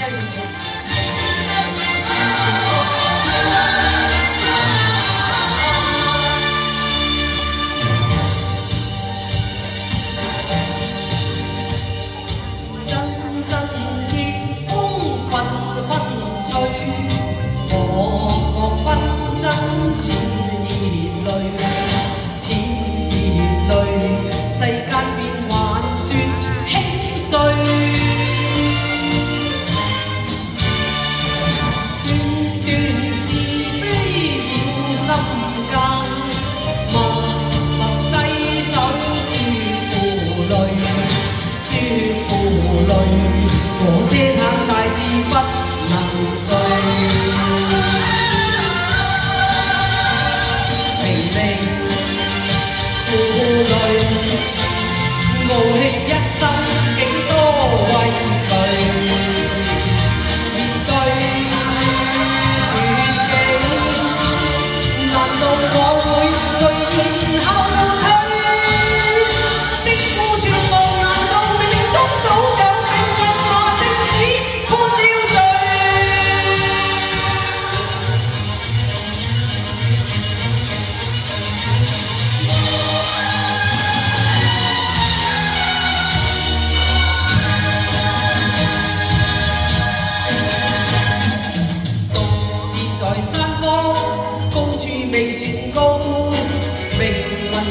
聲少少。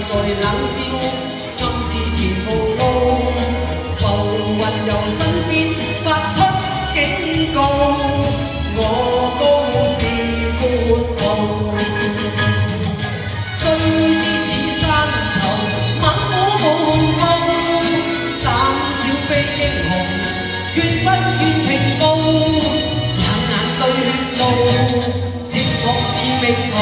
在冷笑，暗示前無路，浮雲由身邊發出警告，我高是闊途，雖知此山頭猛虎無報，膽小非英雄，決不願平步，冷眼對血路，寂寞是命途。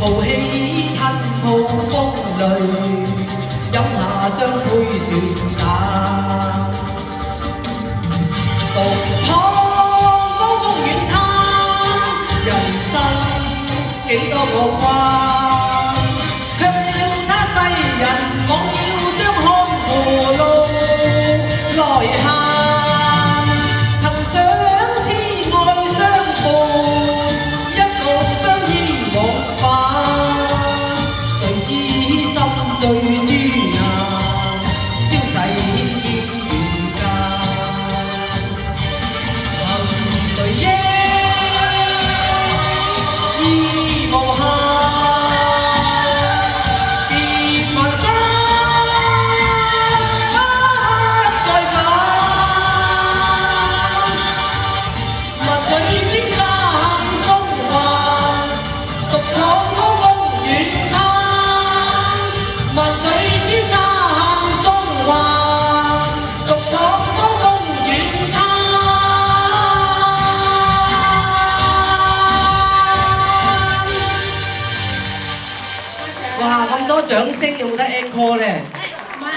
豪氣吞吐風雷，飲下雙杯雪散。獨闖高峰遠灘，人生幾多個關，卻笑他世人妄要將看護路來行。曾想痴愛相伴，一路相依無反。最豬眼，消逝於人間。憑誰憶意無限？別問心不再返。墨水千山中環，獨闖高峰遠灘。萬水千山中環，獨闖高峰遠灘。哇！咁多掌聲，有冇得 encore 咧？